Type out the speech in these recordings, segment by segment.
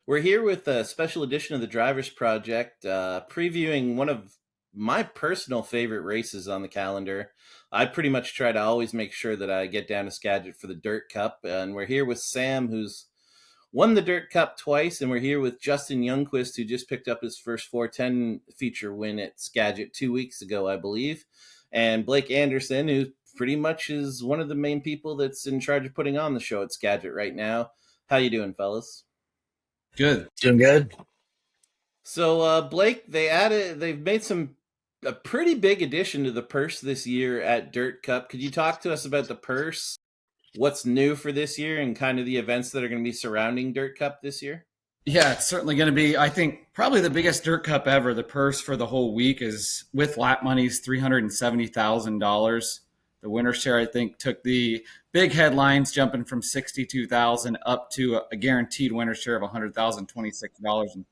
We're here with a special edition of the Drivers Project, previewing one of my personal favorite races on the calendar. I pretty much try to always make sure that I get down to Skagit for the Dirt Cup, and we're here with Sam, who's won the Dirt Cup twice, and we're here with Justin Youngquist, who just picked up his first 410 feature win at Skagit 2 weeks ago, I believe, and Blake Anderson, who pretty much is one of the main people that's in charge of putting on the show at Skagit right now. How you doing, fellas? Good. Doing good. So Blake, they've made a pretty big addition to the purse this year at Dirt Cup. Could you talk to us about the purse? What's new for this year and kind of the events that are going to be surrounding Dirt Cup this year? Yeah, it's certainly going to be, I think, probably the biggest dirt cup ever. The purse for the whole week is with lap money's $370,000. The winner share, I think, took the big headlines, jumping from $62,000 up to a guaranteed winner share of $100,000, $26.26.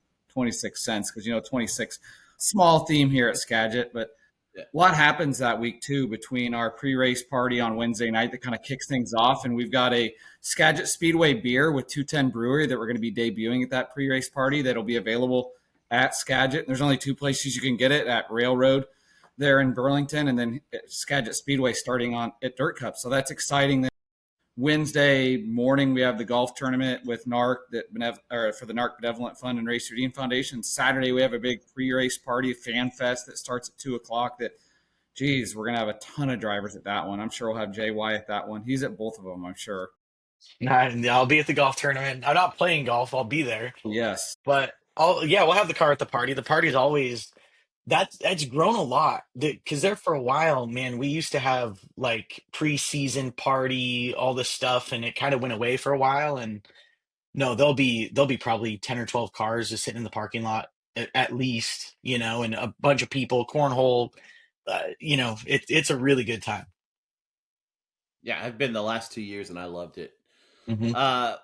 Because 26 small theme here at Skagit, but Yeah. a lot happens that week too between our pre-race party on Wednesday night that kind of kicks things off, and we've got a Skagit Speedway beer with 210 Brewery that we're going to be debuting at that pre-race party that'll be available at Skagit. There's only two places you can get it, at Railroad there in Burlington, and then at Skagit Speedway starting on at Dirt Cup. So that's exciting. Then Wednesday morning we have the golf tournament with NARC for the NARC Benevolent Fund and Race Redeem Foundation. Saturday we have a big pre-race party, fan fest that starts at 2:00. That, geez, we're gonna have a ton of drivers at that one. I'm sure we'll have JY at that one. He's at both of them, I'm sure. I'll be at the golf tournament. I'm not playing golf. I'll be there, Yes. but we'll have the car at the party. The party's always that's grown a lot because there for a while, man, we used to have like preseason party, all this stuff, and it kind of went away for a while. And no, there'll be probably 10 or 12 cars just sitting in the parking lot at least, and a bunch of people, cornhole. It's a really good time. Yeah, I've been the last 2 years and I loved it. Hmm. Uh,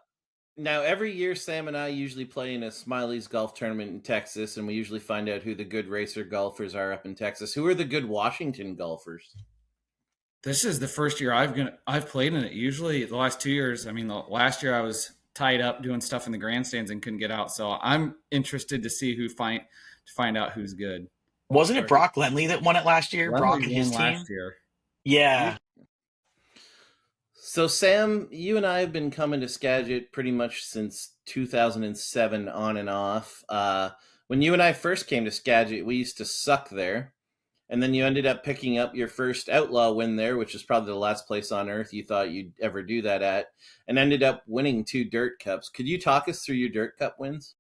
Now, every year, Sam and I usually play in a Smiley's golf tournament in Texas, and we usually find out who the good racer golfers are up in Texas. Who are the good Washington golfers? This is the first year I've played in it. Usually the last 2 years, I mean, the last year I was tied up doing stuff in the grandstands and couldn't get out. So I'm interested to see to find out who's good. Wasn't it Or Brock Lendley that won it last year? Brock Lemley and won his team? last year. Yeah. So, Sam, you and I have been coming to Skagit pretty much since 2007 on and off. When you and I first came to Skagit, we used to suck there. And then you ended up picking up your first outlaw win there, which is probably the last place on earth you thought you'd ever do that at, and ended up winning 2 Dirt Cups. Could you talk us through your Dirt Cup wins?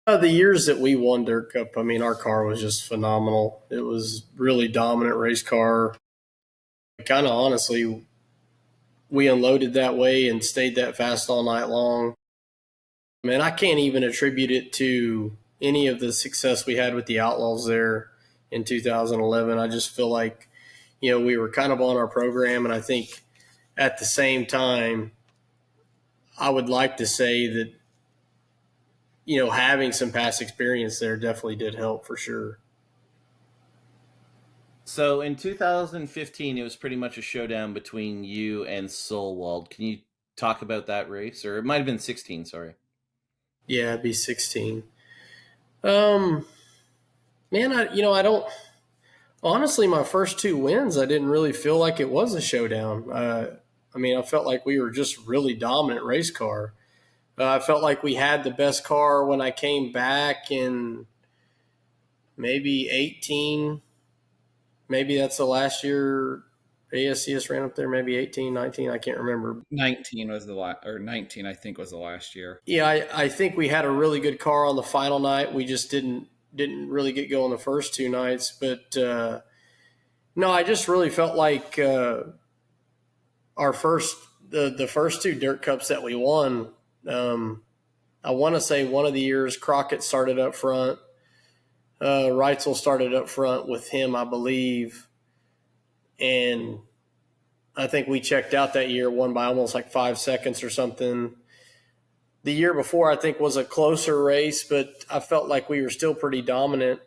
The years that we won Dirt Cup, I mean, our car was just phenomenal. It was really dominant race car. Kind of honestly, we unloaded that way and stayed that fast all night long. Man, I can't even attribute it to any of the success we had with the Outlaws there in 2011. I just feel like, we were kind of on our program, and I think at the same time, I would like to say that, having some past experience there definitely did help for sure. So in 2015, it was pretty much a showdown between you and Solwald. Can you talk about that race? Or it might have been 16, sorry. Yeah, it'd be 16. Man, I don't honestly. My first 2 wins, I didn't really feel like it was a showdown. I felt like we were just really dominant race car. I felt like we had the best car when I came back in maybe 18. Maybe that's the last year ASCS ran up there. Maybe 18, 19. I can't remember. 19, I think, was the last year. Yeah, I think we had a really good car on the final night. We just didn't really get going the first 2 nights. But no, I just really felt like the first 2 Dirt Cups that we won. I want to say one of the years Crockett started up front. Reitzel started up front with him, I believe. And I think we checked out that year, won by almost like 5 seconds or something. The year before, I think, was a closer race, but I felt like we were still pretty dominant.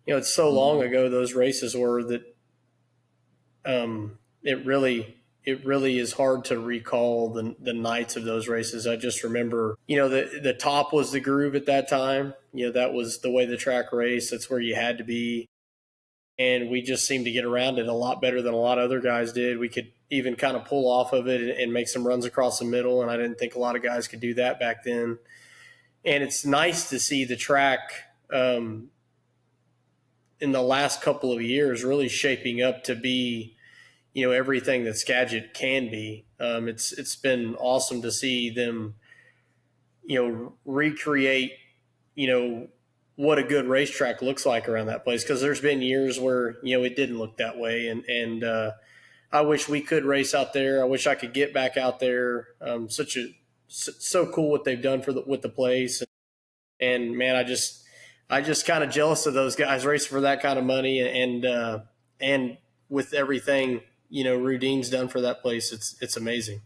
It's so long ago those races were that it really it really is hard to recall the nights of those races. I just remember, the top was the groove at that time. That was the way the track raced. That's where you had to be. And we just seemed to get around it a lot better than a lot of other guys did. We could even kind of pull off of it and make some runs across the middle. And I didn't think a lot of guys could do that back then. And it's nice to see the track in the last couple of years really shaping up to be, everything that Skagit can be. It's been awesome to see them, recreate, what a good racetrack looks like around that place. Because there's been years where it didn't look that way, and I wish we could race out there. I wish I could get back out there. So cool what they've done with the place, and man, I just kind of jealous of those guys racing for that kind of money, and with everything Rudine's done for that place, it's amazing.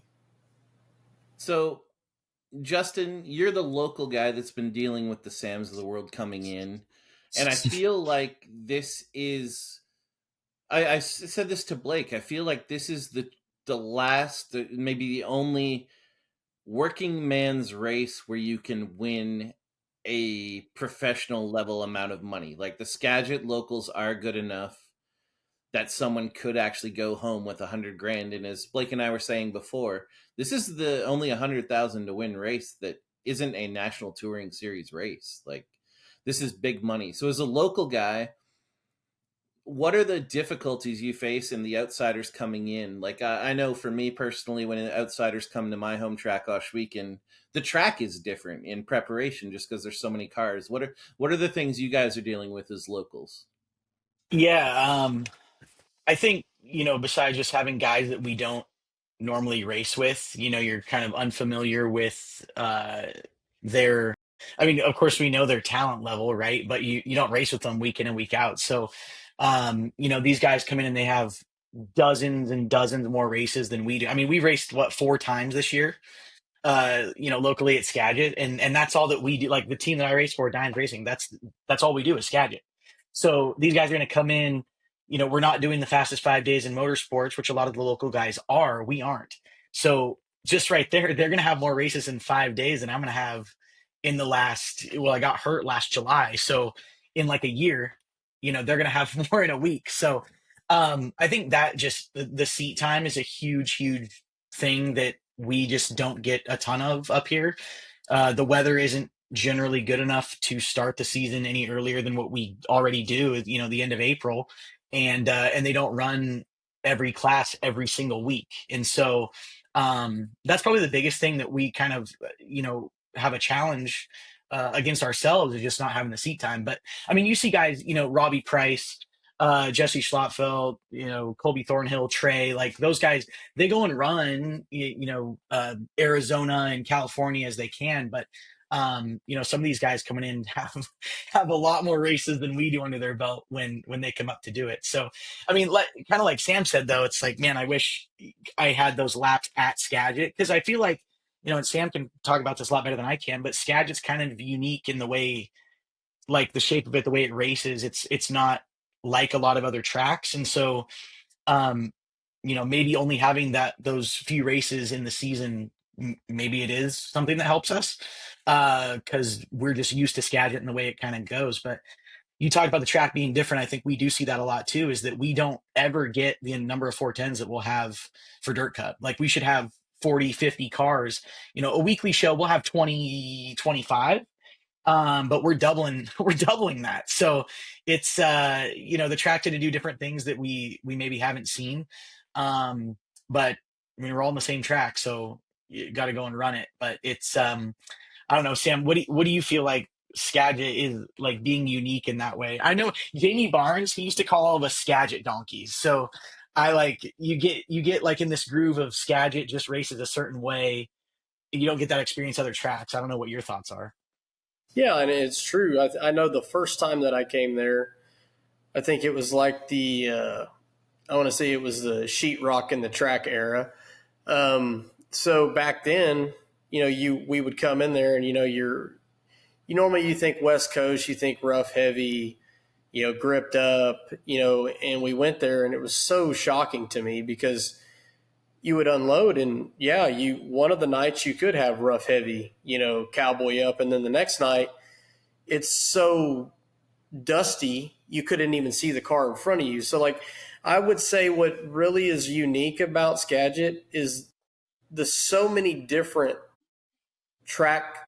So, Justin, you're the local guy that's been dealing with the Sams of the world coming in, and I feel like this is. I said this to Blake. I feel like this is the last, maybe the only working man's race where you can win a professional level amount of money. Like the Skagit locals are good enough that someone could actually go home with $100,000. And as Blake and I were saying before, this is the only 100,000 to win race that isn't a national touring series race. Like this is big money. So as a local guy, what are the difficulties you face in the outsiders coming in? Like I know for me personally, when outsiders come to my home track Weekend, the track is different in preparation just because there's so many cars. What are the things you guys are dealing with as locals? Yeah, I think, besides just having guys that we don't normally race with, you're kind of unfamiliar with their, I mean, of course we know their talent level, right? But you don't race with them week in and week out. So, these guys come in and they have dozens and dozens more races than we do. I mean, we raced what, 4 times this year, locally at Skagit, and that's all that we do. Like the team that I race for, Dimes Racing, that's all we do is Skagit. So these guys are going to come in. We're not doing the fastest 5 days in motorsports, which a lot of the local guys are. We aren't. So just right there, they're going to have more races in 5 days than I'm going to have in the last. Well, I got hurt last July, so in like a year, they're going to have more in a week. So I think that just the seat time is a huge, huge thing that we just don't get a ton of up here. The weather isn't generally good enough to start the season any earlier than what we already do, the end of April. And they don't run every class every single week. And so that's probably the biggest thing that we kind of, have a challenge against ourselves, is just not having the seat time. But I mean, you see guys, Robbie Price, Jesse Schlotfeld, Colby Thornhill, Trey, like those guys, they go and run, Arizona and California as they can. But, some of these guys coming in have a lot more races than we do under their belt when they come up to do it. So, I mean, kind of like Sam said, though, it's like, man, I wish I had those laps at Skagit, because I feel like, and Sam can talk about this a lot better than I can, but Skagit's kind of unique in the way, like the shape of it, the way it races. It's not like a lot of other tracks. And so, maybe only having those few races in the season, maybe it is something that helps us, because we're just used to Skagit and the way it kind of goes. But you talked about the track being different. I think we do see that a lot too, is that we don't ever get the number of 410s that we'll have for Dirt Cup. Like we should have 40, 50 cars. A weekly show, we'll have 20, 25. But we're doubling that. So it's the track to do different things that we maybe haven't seen. But I mean, we're all on the same track, so you got to go and run it. But it's I don't know, Sam, what do you feel like Skagit is like being unique in that way? I know Jamie Barnes, he used to call all of us Skagit donkeys. So I like, you get like in this groove of Skagit just races a certain way. You don't get that experience other tracks. I don't know what your thoughts are. Yeah, and it's true. I know the first time that I came there, I think it was like I want to say it was the sheetrock in the track era. So back then, we would come in there and, normally you think West Coast, you think rough, heavy, gripped up, and we went there and it was so shocking to me because you would unload, and yeah, one of the nights you could have rough heavy, cowboy up, and then the next night it's so dusty you couldn't even see the car in front of you. So like I would say what really is unique about Skagit is the so many different track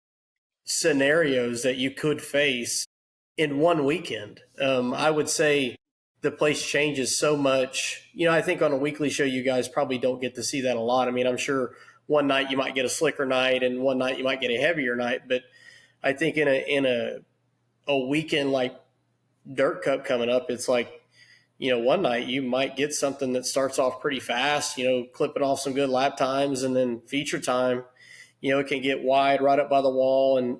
scenarios that you could face in one weekend. I would say the place changes so much. I think on a weekly show, you guys probably don't get to see that a lot. I mean, I'm sure one night you might get a slicker night and one night you might get a heavier night, but I think in a weekend like Dirt Cup coming up, it's like, one night you might get something that starts off pretty fast, clipping off some good lap times, and then feature time, it can get wide right up by the wall and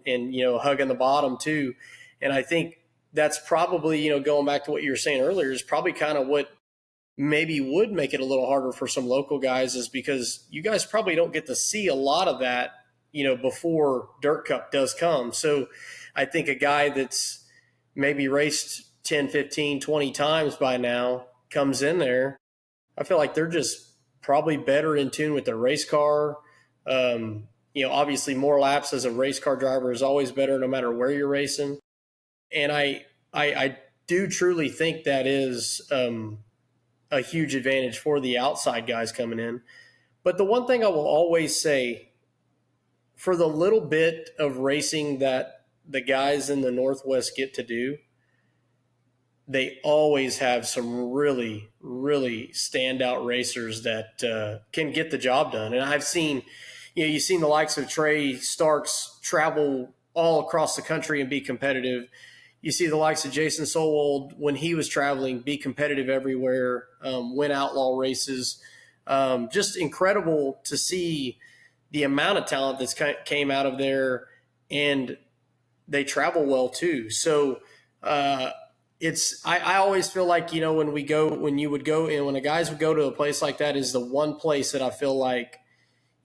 hugging the bottom too. And I think that's probably, going back to what you were saying earlier, is probably kind of what maybe would make it a little harder for some local guys, is because you guys probably don't get to see a lot of that, before Dirt Cup does come. So I think a guy that's maybe raced 10, 15, 20 times by now comes in there, I feel like they're just probably better in tune with their race car. Obviously more laps as a race car driver is always better no matter where you're racing. And I do truly think that is a huge advantage for the outside guys coming in. But the one thing I will always say, for the little bit of racing that the guys in the Northwest get to do, they always have some really, really standout racers that can get the job done. And I've seen, you've seen the likes of Trey Starks travel all across the country and be competitive. You see the likes of Jason Solwold, when he was traveling, be competitive everywhere, win outlaw races. Just incredible to see the amount of talent that's came out of there, and they travel well too. So I always feel like, when the guys would go to a place like that, is the one place that I feel like,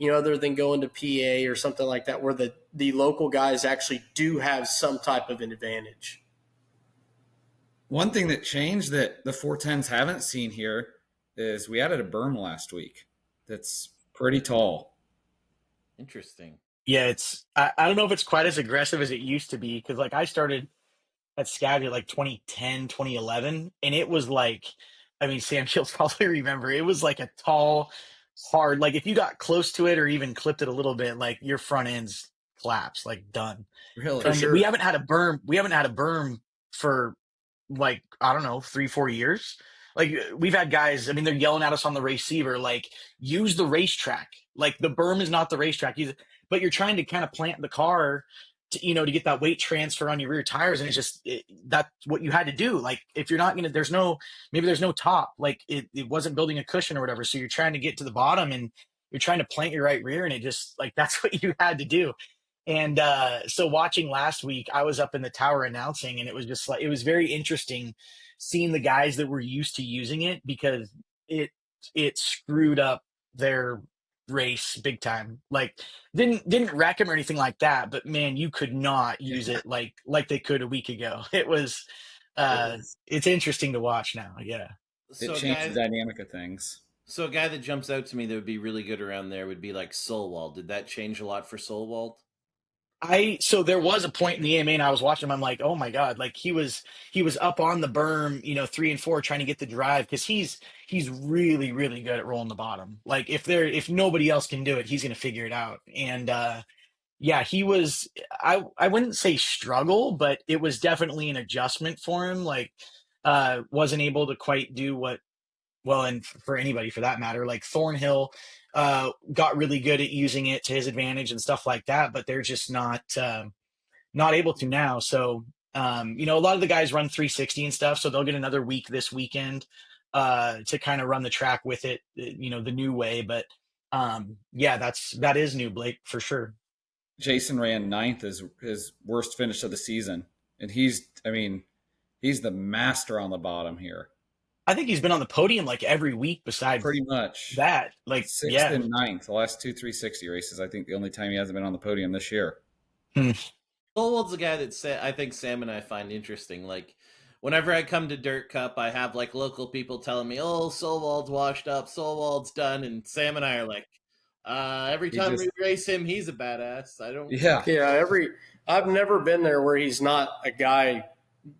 other than going to PA or something like that, where the local guys actually do have some type of an advantage. One thing that changed that the 410s haven't seen here is we added a berm last week that's pretty tall. Interesting. Yeah, I don't know if it's quite as aggressive as it used to be, because like I started at Skagit like 2010, 2011, and it was like, I mean, Sam Shields probably remember, it was like a tall, hard, like if you got close to it or even clipped it a little bit, like your front ends collapse, like done. Really? And sure. we haven't had a berm for like, I don't know, 3-4 years. Like we've had guys, I mean, they're yelling at us on the receiver, like, use the racetrack. Like the berm is not the racetrack. But you're trying to kind of plant the car to get that weight transfer on your rear tires. And it's just, that's what you had to do. Like if you're not going to, there's no top, like it wasn't building a cushion or whatever. So you're trying to get to the bottom and you're trying to plant your right rear. And it just like, that's what you had to do. And so watching last week, I was up in the tower announcing, and it was just like, it was very interesting seeing the guys that were used to using it, because it screwed up their race big time. Like didn't wreck them or anything like that, but man, you could not use it like they could a week ago. It was it's interesting to watch now. Yeah. It changed the dynamic of things. So a guy that jumps out to me that would be really good around there would be like Solwald. Did that change a lot for Solwald? So there was a point in the AMA and I was watching him, I'm like, oh my God, like he was up on the berm, 3 and 4 trying to get the drive, because he's really, really good at rolling the bottom. Like if nobody else can do it, he's gonna figure it out. And yeah, he was, I wouldn't say struggle, but it was definitely an adjustment for him. Like wasn't able to quite do what, well, and for anybody for that matter, like Thornhill got really good at using it to his advantage and stuff like that, but they're just not able to now. So a lot of the guys run 360 and stuff, so they'll get another week this weekend to kind of run the track with it, the new way. But yeah, that is new, Blake, for sure. Jason ran 9th as his worst finish of the season, and he's the master on the bottom here. I think he's been on the podium like every week besides pretty much that. Like 6th and 9th, the last 2 360 races. I think the only time he hasn't been on the podium this year. Solwald's a guy that I think Sam and I find interesting. Like whenever I come to Dirt Cup, I have like local people telling me, "Oh, Solwald's washed up, Solwald's done," and Sam and I are like, every He time we just, race him, he's a badass. I don't. yeah, Yeah, I've never been there where he's not a guy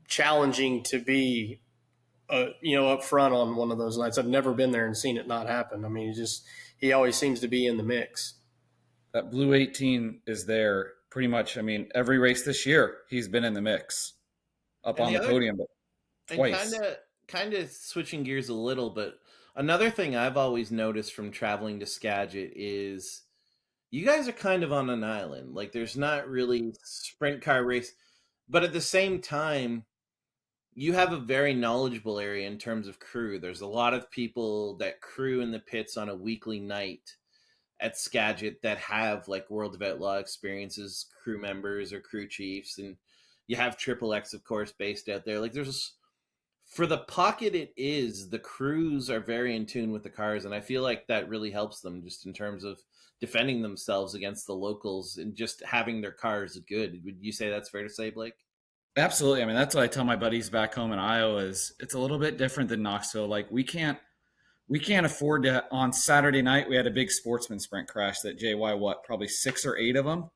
challenging to be, up front on one of those nights. I've never been there and seen it not happen. I mean, he always seems to be in the mix. that blue 18 is there pretty much. I mean, every race this year, he's been in the mix up And on the the other, podium, but and twice. kind of switching gears a little, but another thing I've always noticed from traveling to Skagit is you guys are kind of on an island. Like there's not really sprint car race, but at the same time, you have a very knowledgeable area in terms of crew. There's a lot of people that crew in the pits on a weekly night at Skagit that have like World of Outlaw experiences, crew members or crew chiefs, and you have Triple X, of course, based out there. Like there's for the pocket it is, the crews are very in tune with the cars, and I feel like that really helps them just in terms of defending themselves against the locals and just having their cars good. Would you say that's fair to say, Blake? Absolutely. I mean, that's what I tell my buddies back home in Iowa is it's a little bit different than Knoxville. Like we can't afford to. On Saturday night, we had a big sportsman sprint crash that JY probably 6 or 8 of them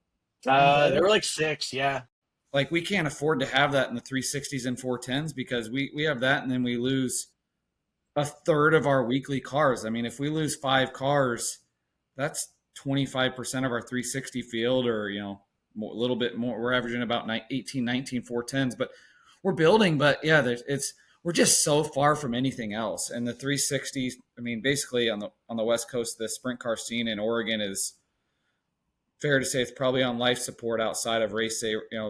There were involved. like 6, yeah. Like we can't afford to have that in the 360s and 410s because we have that and then we lose a third of our weekly cars. I mean, if we lose 5 cars, that's 25% of our 360 field, or a little bit more. We're averaging about 18, 19 410s, but we're building. But yeah, we're just so far from anything else. And the 360s, I mean, basically on the West Coast, the sprint car scene in Oregon is fair to say it's probably on life support outside of the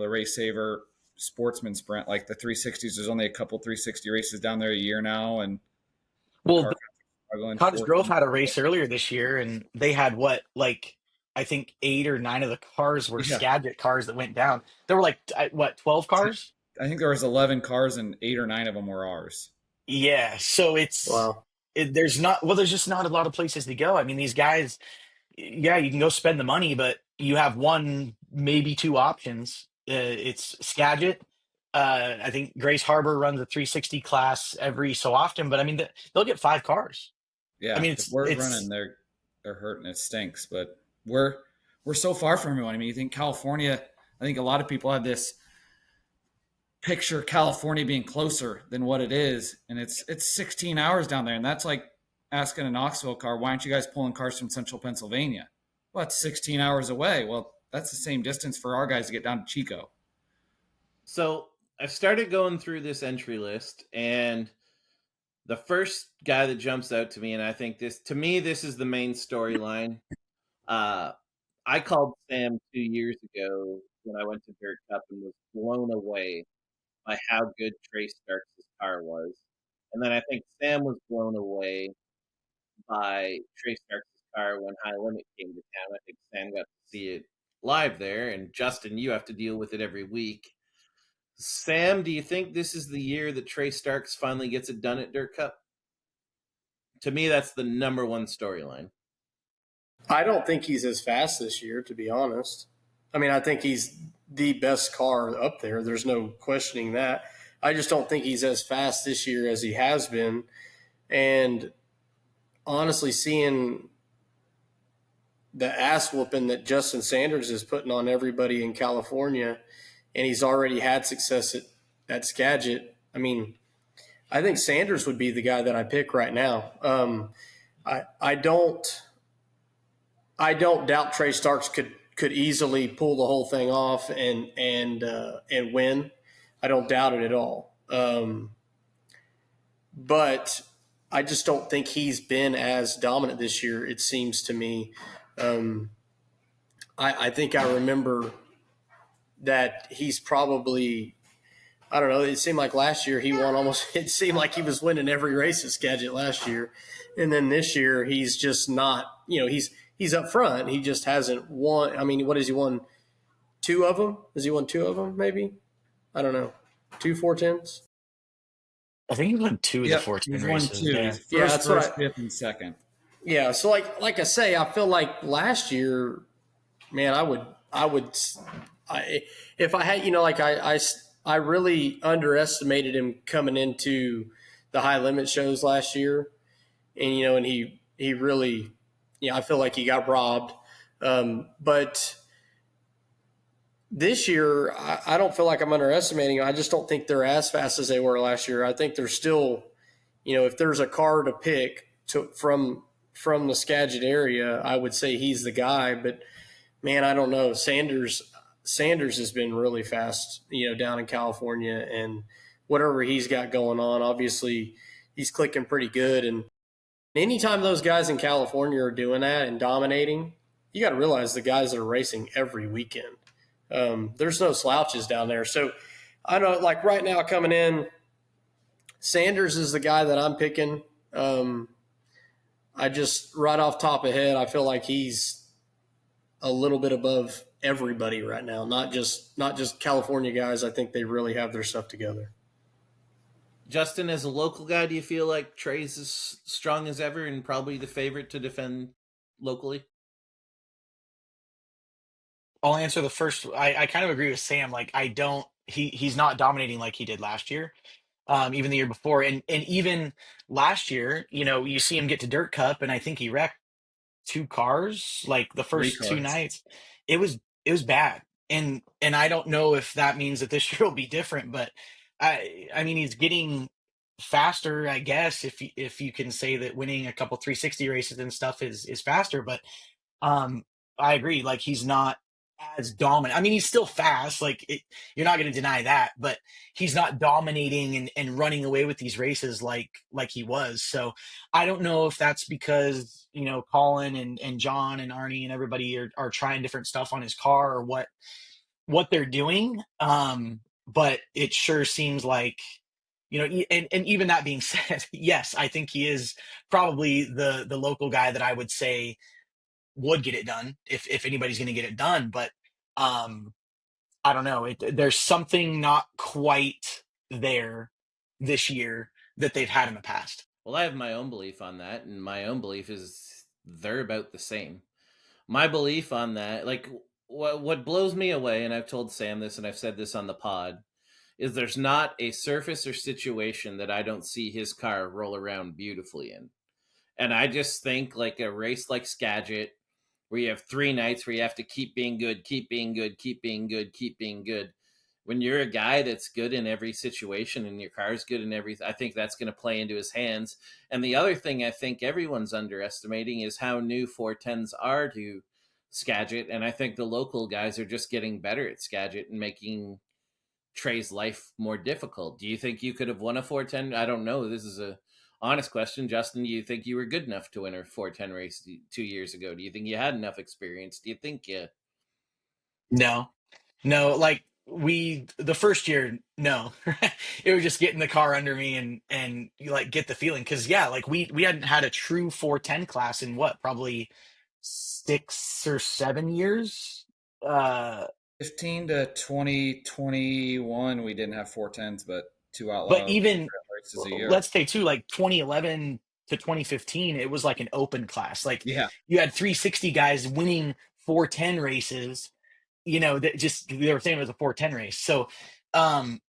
Race Saver Sportsman Sprint. Like the 360s, there's only a couple 360 races down there a year now, and the Well, car are going Cottage Grove 14. had a race earlier this year, and they had what, like, I think 8 or 9 of the cars were Yeah, Skagit cars that went down. There were like, what, 12 cars? I think there was 11 cars and 8 or 9 of them were ours. Yeah. So Wow. there's just not a lot of places to go. I mean, these guys, yeah, you can go spend the money, but you have one, maybe 2 options. It's Skagit. I think Grace Harbor runs a 360 class every so often, but I mean, they'll get 5 cars. I Yeah, mean, if we're running, they're hurting. It stinks, but we're so far from everyone. I mean, you think California? I think a lot of people have this picture California being closer than what it is, and it's 16 hours down there, and that's like asking a Knoxville car, why aren't you guys pulling cars from Central Pennsylvania? Well, it's 16 hours away. Well, that's the same distance for our guys to get down to Chico. So I started going through this entry list, and the first guy that jumps out to me, and I think this is the main storyline. Uh, I called Sam 2 years ago when I went to Dirt Cup and was blown away by how good Trey Starks' car was. And then I think Sam was blown away by Trey Starks' car when High Limit came to town. I think Sam got to see it live there, and Justin, you have to deal with it every week. Sam, do you think this is the year that Trey Starks finally gets it done at Dirt Cup? To me, that's the number one storyline. I don't think he's as fast this year, to be honest. I mean, I think he's the best car up there. There's no questioning that. I just don't think he's as fast this year as he has been. And honestly, seeing the ass whooping that Justin Sanders is putting on everybody in California, and he's already had success at Skagit. I mean, I think Sanders would be the guy that I pick right now. I don't doubt Trey Starks could easily pull the whole thing off and win. I don't doubt it at all. But I just don't think he's been as dominant this year. It seems to me. I think I remember that he's probably. I don't know. It seemed like last year he won almost. It seemed like he was winning every race at Skagit last year, and then this year he's just not. He's up front. He just hasn't won. I mean, what has he won? 2 of them? Has he won 2 of them? Maybe. I don't know. 2 410s. I think he won 2 of the Yep, 14 he's won races. 2. Yeah. He's Yeah, first, that's what first, fifth, and second. Yeah. So like I say, I feel like last year, man, if I had, I really underestimated him coming into the high limit shows last year, and he really, I feel like he got robbed. But this year, I don't feel like I'm underestimating him. I just don't think they're as fast as they were last year. I think they're still, if there's a car to pick from the Skagit area, I would say he's the guy. But man, I don't know. Sanders has been really fast, down in California, and whatever he's got going on, obviously he's clicking pretty good. And anytime those guys in California are doing that and dominating, you got to realize the guys that are racing every weekend. There's no slouches down there. So I know, like right now coming in, Sanders is the guy that I'm picking. I just right off top of head, I feel like he's a little bit above everybody right now. Not just California guys. I think they really have their stuff together. Justin, as a local guy, do you feel like Trey's as strong as ever and probably the favorite to defend locally? I'll answer the first. I kind of agree with Sam. Like I don't. He's not dominating like he did last year. Even the year before, and even last year, you see him get to Dirt Cup, and I think he wrecked two cars like the Three first two cars. nights. It was bad, and I don't know if that means that this year will be different, but I mean he's getting faster, I guess, if you can say that winning a couple 360 races and stuff is faster, but um, I agree. Like he's not as dominant. I mean, he's still fast. You're not going to deny that, but he's not dominating and running away with these races like he was. So I don't know if that's because Colin and John and Arnie and everybody are trying different stuff on his car or what they're doing. But it sure seems like. And even that being said, yes, I think he is probably the local guy that I would say would get it done if anybody's going to get it done. But um, I don't know. There's something not quite there this year that they've had in the past. Well, I have my own belief on that, and my own belief is they're about the same. My belief on that, like what blows me away, and I've told Sam this and I've said this on the pod, is there's not a surface or situation that I don't see his car roll around beautifully in. And I just think like a race like Skagit, where you have 3 nights where you have to keep being good, keep being good, keep being good, keep being good. When you're a guy that's good in every situation and your car's good in everything, I think that's going to play into his hands. And the other thing I think everyone's underestimating is how new 410s are to Skagit. And I think the local guys are just getting better at Skagit and making Trey's life more difficult. Do you think you could have won a 410? I don't know. This is a honest question. Justin, do you think you were good enough to win a 410 race 2 years ago? Do you think you had enough experience? Do you think you? No, no, like the first year, no, it was just getting the car under me and you like get the feeling. Cause yeah, like we hadn't had a true 410 class in what, probably 6 or 7 years. Uh, 15 to 2021, we didn't have 410s, but two but outlaw even races a year. let's say too, like 2011 to 2015, it was like an open class. Like Yeah. you had 360 guys winning 410 races, that just they were saying it was a 410 race. So, um,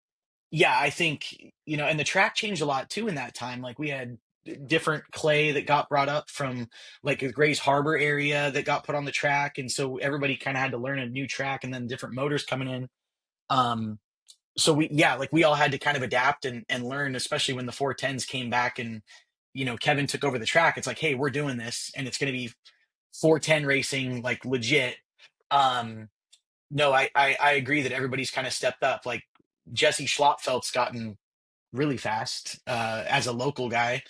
yeah, I think, and the track changed a lot too in that time. Like we had different clay that got brought up from like the Grays Harbor area that got put on the track. And so everybody kind of had to learn a new track and then different motors coming in. Um, so we all had to kind of adapt and learn, especially when the 410s came back and, Kevin took over the track. It's like, hey, we're doing this and it's going to be 410 racing, like legit. Um, no, I agree that everybody's kind of stepped up. Like Jesse Schlotfeld's gotten really fast as a local guy.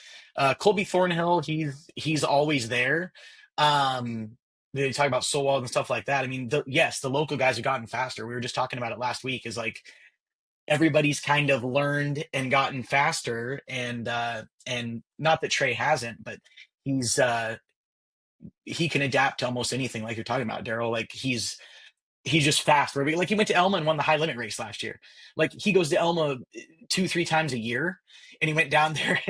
Colby Thornhill, he's always there. They talk about Solwald and stuff like that. I mean, yes, the local guys have gotten faster. We were just talking about it last week. Is like everybody's kind of learned and gotten faster, and not that Trey hasn't, but he's he can adapt to almost anything. Like you're talking about, Daryl. Like he's just fast. Like he went to Elma and won the high limit race last year. Like he goes to Elma 2-3 times a year, and he went down there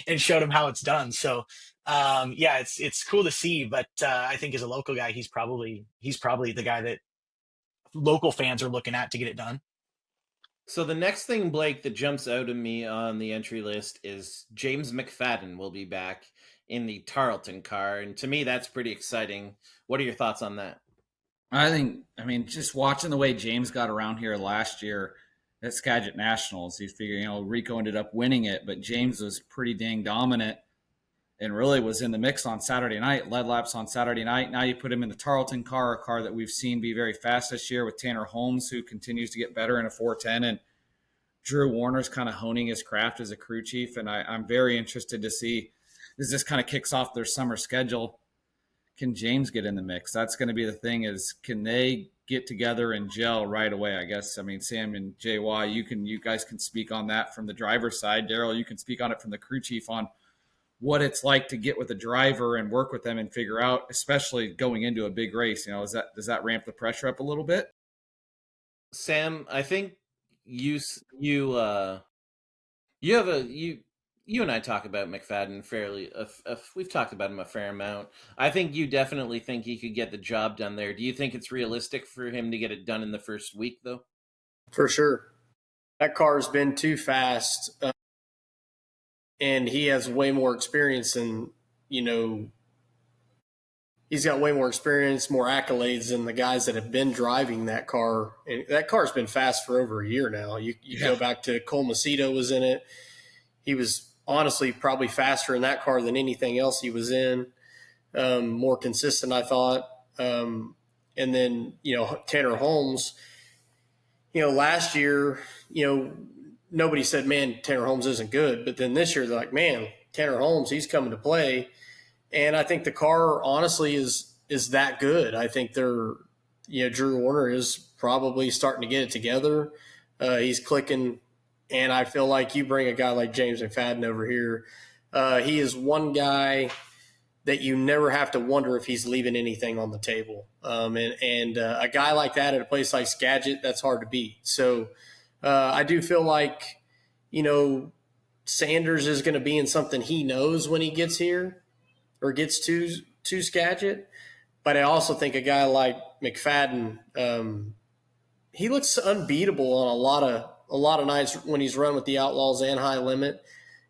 and showed him how it's done. So yeah, it's cool to see. But I think as a local guy, he's probably the guy that local fans are looking at to get it done. So the next thing, Blake, that jumps out at me on the entry list is James McFadden will be back in the Tarleton car, and to me that's pretty exciting. What are your thoughts on that? I mean, just watching the way James got around here last year at Skagit Nationals, you figure, Rico ended up winning it, but James was pretty dang dominant and really was in the mix on Saturday night, led laps on Saturday night. Now you put him in the Tarleton car, a car that we've seen be very fast this year with Tanner Holmes, who continues to get better in a 410, and Drew Warner's kind of honing his craft as a crew chief. And I'm very interested to see, as this kind of kicks off their summer schedule, can James get in the mix? That's going to be the thing, is can they get together and gel right away? I guess, I mean, Sam and JY, you guys can speak on that from the driver's side. Daryl, you can speak on it from the crew chief on what it's like to get with a driver and work with them and figure out, especially going into a big race. Does that ramp the pressure up a little bit? Sam, I think you you have a you and I talk about McFadden fairly. We've talked about him a fair amount. I think you definitely think he could get the job done there. Do you think it's realistic for him to get it done in the first week, though? For sure. That car's been too fast, and he has way more experience than, he's got way more experience, more accolades than the guys that have been driving that car. And that car's been fast for over a year now. You go back to Cole Macedo was in it. He was honestly probably faster in that car than anything else he was in. More consistent, I thought. And then, Tanner Holmes, last year, nobody said, man, Tanner Holmes isn't good. But then this year, they're like, man, Tanner Holmes, he's coming to play. And I think the car, honestly, is that good. I think Drew Warner is probably starting to get it together. He's clicking. And I feel like you bring a guy like James McFadden over here. He is one guy that you never have to wonder if he's leaving anything on the table. And a guy like that at a place like Skagit, that's hard to beat. So I do feel like, Sanders is going to be in something he knows when he gets here or gets to Skagit. But I also think a guy like McFadden, he looks unbeatable on a lot of nights when he's run with the Outlaws and High Limit.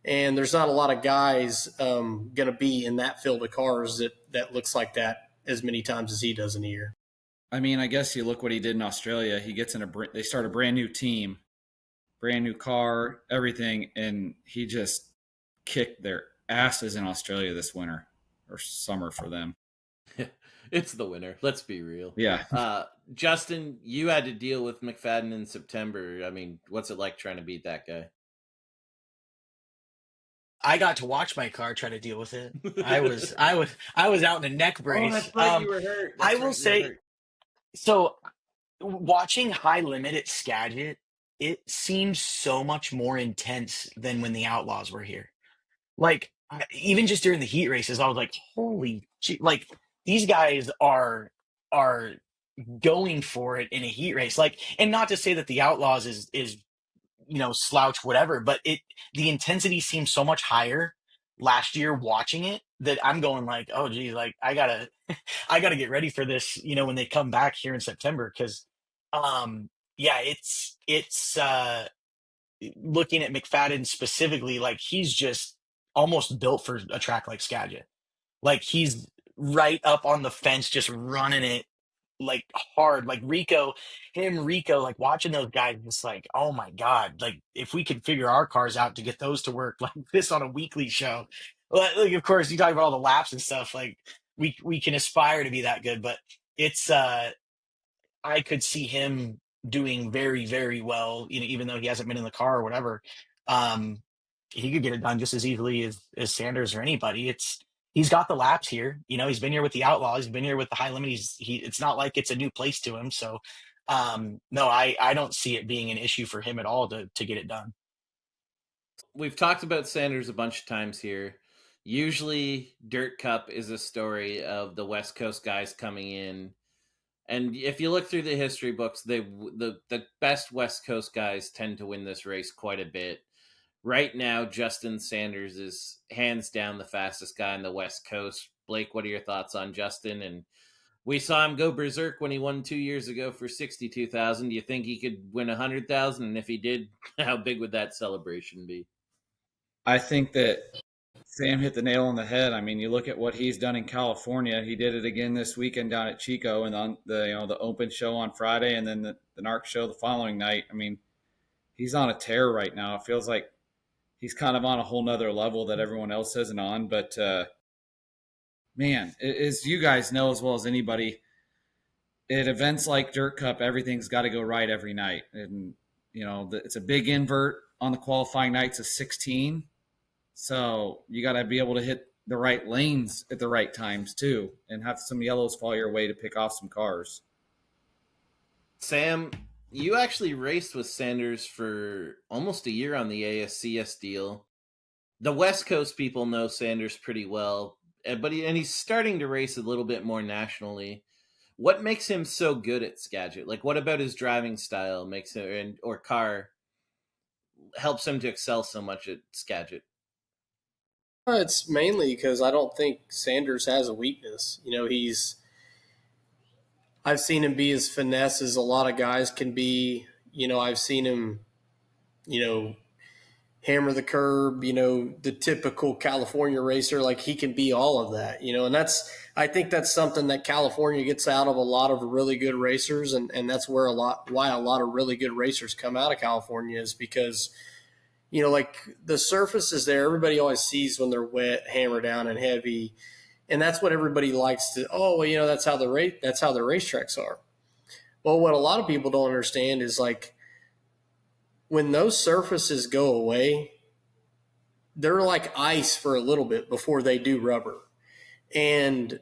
And there's not a lot of guys going to be in that field of cars that looks like that as many times as he does in a year. I mean, I guess you look what he did in Australia. He gets they start a brand new team, brand new car, everything, and he just kicked their asses in Australia this winter or summer for them. It's the winter. Let's be real. Yeah. Justin, you had to deal with McFadden in September. I mean, what's it like trying to beat that guy? I got to watch my car try to deal with it. I was out in a neck brace. Oh, that's right. You were hurt. I will say, so watching High Limit at Skagit, it seems so much more intense than when the Outlaws were here. Like, even just during the heat races, I was like, holy gee, like these guys are going for it in a heat race. Like, and not to say that the Outlaws is slouch whatever, but the intensity seems so much higher last year watching it that I'm going like, oh geez, like I gotta get ready for this, when they come back here in September. Cause yeah, it's looking at McFadden specifically, like he's just almost built for a track like Skagit. Like he's right up on the fence, just running it like hard. Like Rico, like watching those guys, just like, oh my God, like if we could figure our cars out to get those to work like this on a weekly show. Like of course you talk about all the laps and stuff, like we can aspire to be that good, but it's I could see him doing very, very well, even though he hasn't been in the car or whatever. Um, he could get it done just as easily as Sanders or anybody. He's got the laps here. He's been here with the Outlaws. He's been here with the High Limit. It's not like it's a new place to him. So, no, I don't see it being an issue for him at all to get it done. We've talked about Sanders a bunch of times here. Usually, Dirt Cup is a story of the West Coast guys coming in. And if you look through the history books, the best West Coast guys tend to win this race quite a bit. Right now, Justin Sanders is hands down the fastest guy on the West Coast. Blake, what are your thoughts on Justin? And We saw him go berserk when he won 2 years ago for 62,000. Do you think he could win 100,000? And if he did, how big would that celebration be? I think that Sam hit the nail on the head. I mean, you look at what he's done in California. He did it again this weekend down at Chico, and on the open show on Friday, and then the NARC show the following night. I mean, he's on a tear right now. It feels like he's kind of on a whole nother level that everyone else isn't on. But man, as you guys know as well as anybody, at events like Dirt Cup, everything's got to go right every night, and it's a big invert on the qualifying nights of 16. So you got to be able to hit the right lanes at the right times too, and have some yellows fall your way to pick off some cars. Sam, you actually raced with Sanders for almost a year on the ASCS deal. The West Coast people know Sanders pretty well, but he's starting to race a little bit more nationally. What makes him so good at Skagit? Like, what about his driving style makes him, or car, helps him to excel so much at Skagit? It's mainly because I don't think Sanders has a weakness. I've seen him be as finesse as a lot of guys can be. I've seen him, hammer the curb, the typical California racer. Like, he can be all of that, and I think that's something that California gets out of a lot of really good racers. And that's why a lot of really good racers come out of California, is because, like, the surface is there. Everybody always sees when they're wet, hammer down and heavy. And that's what everybody likes to, that's how the racetracks are. Well, what a lot of people don't understand is, like, when those surfaces go away, they're like ice for a little bit before they do rubber. And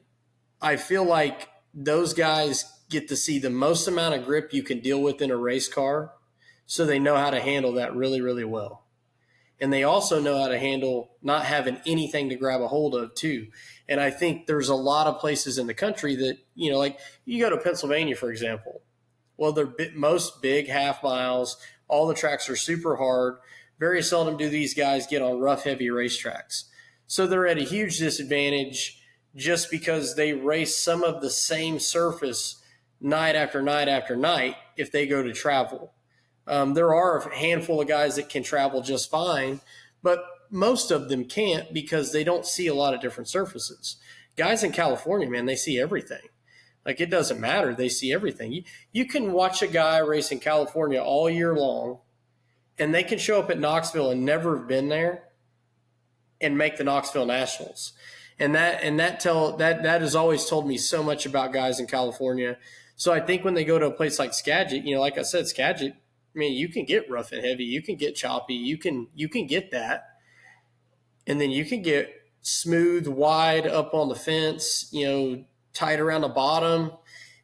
I feel like those guys get to see the most amount of grip you can deal with in a race car, so they know how to handle that really, really well. And they also know how to handle not having anything to grab a hold of too. And I think there's a lot of places in the country that, like, you go to Pennsylvania, for example. Well, they're most big half miles. All the tracks are super hard. Very seldom do these guys get on rough, heavy racetracks. So they're at a huge disadvantage just because they race some of the same surface night after night after night if they go to travel. There are a handful of guys that can travel just fine, but most of them can't because they don't see a lot of different surfaces. Guys in California, man, they see everything. Like, it doesn't matter. They see everything. You can watch a guy race in California all year long, and they can show up at Knoxville and never have been there and make the Knoxville Nationals. And that has always told me so much about guys in California. So I think when they go to a place like Skagit, like I said, Skagit, I mean, you can get rough and heavy, you can get choppy, you can get that, and then you can get smooth, wide up on the fence, tight around the bottom.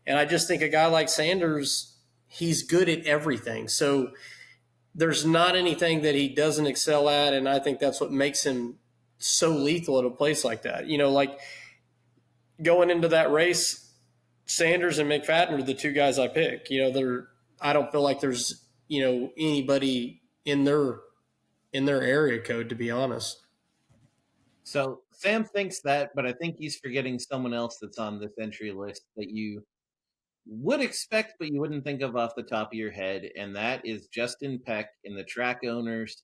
And I just think a guy like Sanders, he's good at everything. So there's not anything that he doesn't excel at, and I think that's what makes him so lethal at a place like that. Like, going into that race, Sanders and McFadden are the two guys I pick. I don't feel like there's anybody in their area code, to be honest. So Sam thinks that, but I think he's forgetting someone else that's on this entry list that you would expect, but you wouldn't think of off the top of your head, and that is Justin Peck in the Track Owners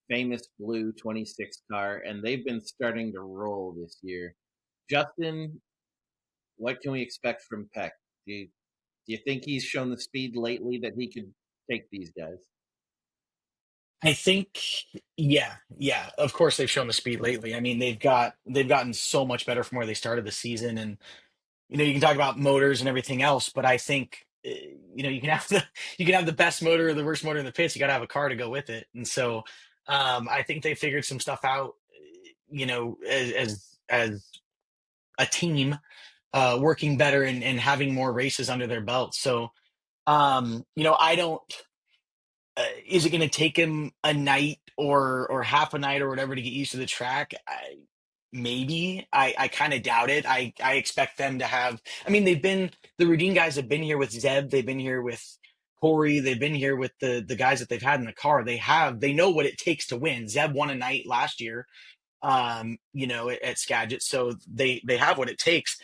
famous blue 26 car, and they've been starting to roll this year. Justin, what can we expect from Peck? Do you think he's shown the speed lately that he could take these guys? I think, yeah. Of course, they've shown the speed lately. I mean, they've gotten so much better from where they started the season, and you can talk about motors and everything else, but I think you can have the best motor or the worst motor in the pits. You got to have a car to go with it, and so I think they figured some stuff out. As a team, working better and having more races under their belt. So I don't. Is it going to take him a night or half a night or whatever to get used to the track? Maybe. I kind of doubt it. I expect them to have. I mean, the Rudine guys have been here with Zeb. They've been here with Corey. They've been here with the guys that they've had in the car. They know what it takes to win. Zeb won a night last year, at Skagit, so they have what it takes.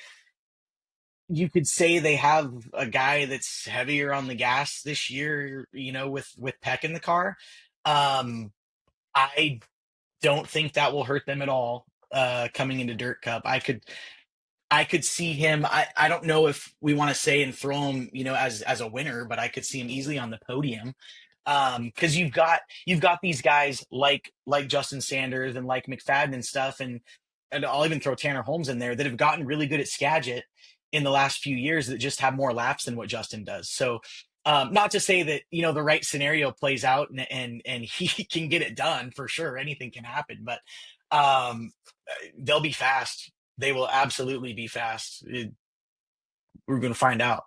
you could say they have a guy that's heavier on the gas this year, with Peck in the car. Um, I don't think that will hurt them at all coming into Dirt Cup. I could see him. I don't know if we want to say and throw him, as a winner, but I could see him easily on the podium. Because you've got these guys like Justin Sanders and like McFadden and stuff, and I'll even throw Tanner Holmes in there that have gotten really good at Skagit in the last few years that just have more laps than what Justin does. So not to say that the right scenario plays out and he can get it done for sure. Anything can happen, but um, they'll be fast. They will absolutely be fast. We're going to find out.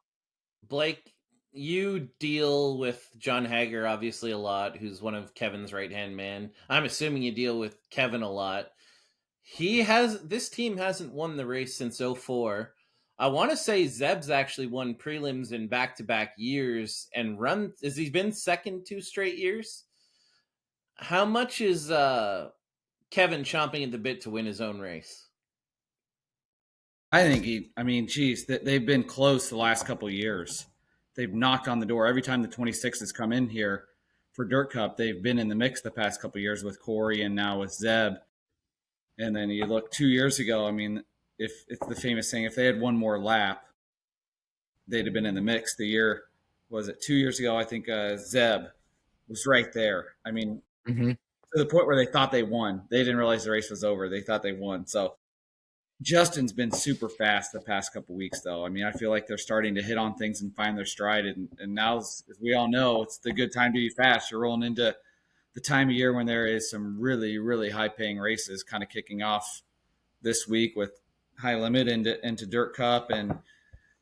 Blake, you deal with John Hager obviously a lot, who's one of Kevin's right hand man. I'm assuming you deal with Kevin a lot. This team hasn't won the race since '04. I want to say Zeb's actually won prelims in back-to-back years and has he been second 2 straight years? How much is Kevin chomping at the bit to win his own race? I think geez, they've been close the last couple of years. They've knocked on the door every time the 26 has come in here for Dirt Cup. They've been in the mix the past couple of years with Corey and now with Zeb. And then you look 2 years ago. If it's the famous saying, if they had one more lap, they'd have been in the mix. The year was it 2 years ago? I think Zeb was right there. Mm-hmm. To the point where they thought they won. They didn't realize the race was over. They thought they won. So Justin's been super fast the past couple of weeks, though. I feel like they're starting to hit on things and find their stride. And now, as we all know, it's the good time to be fast. You're rolling into the time of year when there is some really, really high-paying races kind of kicking off this week with High Limit into Dirt Cup. And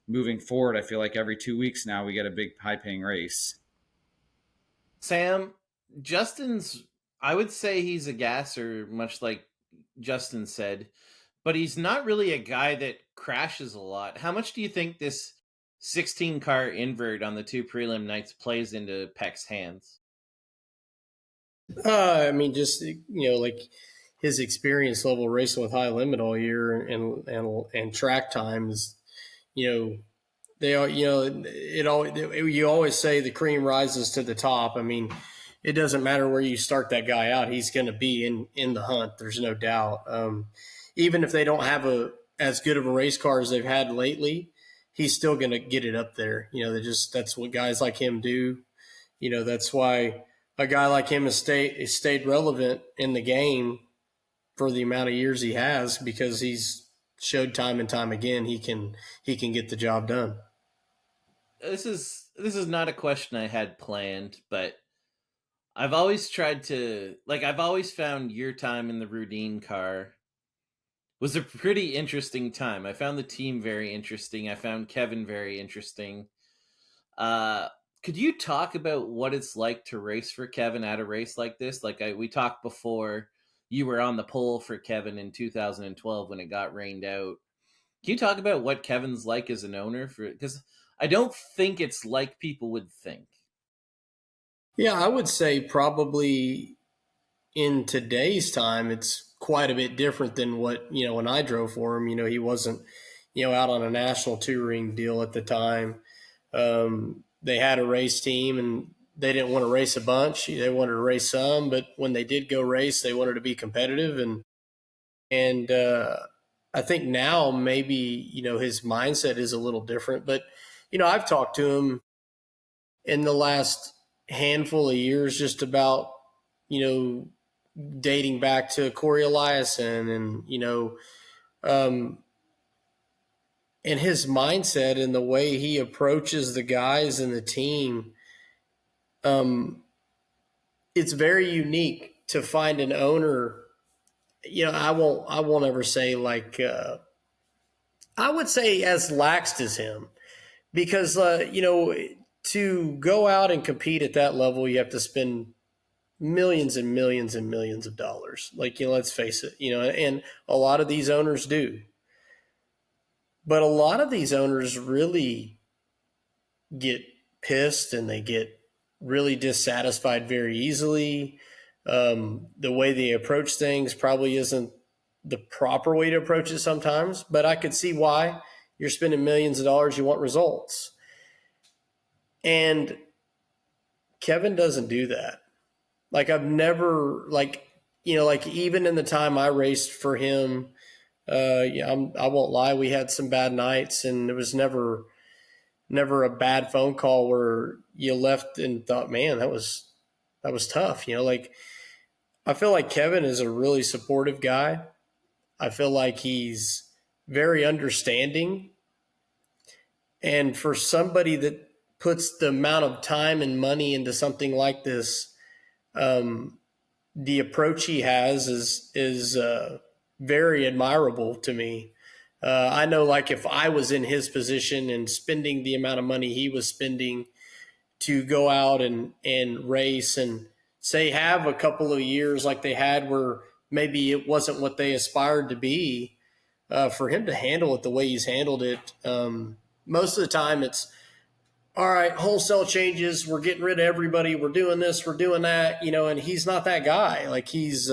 moving forward, I feel like every 2 weeks now we get a big high-paying race. Sam, I would say he's a gasser, much like Justin said, but he's not really a guy that crashes a lot. How much do you think this 16-car invert on the 2 prelim nights plays into Peck's hands? Just like his experience level racing with High Limit all year and track times, they are, you always say the cream rises to the top. It doesn't matter where you start that guy out. He's going to be in the hunt. There's no doubt. Even if they don't have as good of a race car as they've had lately, he's still going to get it up there. That's what guys like him do. That's why a guy like him has stayed relevant in the game for the amount of years he has, because he's showed time and time again he can get the job done. This is not a question I had planned, but I've always found your time in the Rudine car was a pretty interesting time. I found the team very interesting. I found Kevin very interesting. Could you talk about what it's like to race for Kevin at a race like this? We talked before, you were on the pole for Kevin in 2012 when it got rained out. Can you talk about what Kevin's like as an owner? Because I don't think it's like people would think. Yeah, I would say probably in today's time, it's quite a bit different than what, when I drove for him. He wasn't, out on a national touring deal at the time. They had a race team and they didn't want to race a bunch. They wanted to race some, but when they did go race, they wanted to be competitive. And I think now maybe, his mindset is a little different, but, I've talked to him in the last handful of years just about, dating back to Corey Eliason and his mindset and the way he approaches the guys and the team. It's very unique to find an owner. I won't ever say I would say as laxed as him, because, to go out and compete at that level, you have to spend millions and millions and millions of dollars. Let's face it, and a lot of these owners do. But a lot of these owners really get pissed and they get really dissatisfied very easily. The way they approach things probably isn't the proper way to approach it sometimes, but I could see why. You're spending millions of dollars. You want results. And Kevin doesn't do that. Like I've never like even in the time I raced for him, yeah, I won't lie, we had some bad nights, and it was never a bad phone call where you left and thought, man, that was tough. Like I feel like Kevin is a really supportive guy. I feel like he's very understanding, and for somebody that puts the amount of time and money into something like this, um, the approach he has is very admirable to me. I know, like if I was in his position and spending the amount of money he was spending to go out and race and say have a couple of years like they had where maybe it wasn't what they aspired to be, for him to handle it the way he's handled it, most of the time it's all right, wholesale changes. We're getting rid of everybody. We're doing this. We're doing that. And he's not that guy. Like he's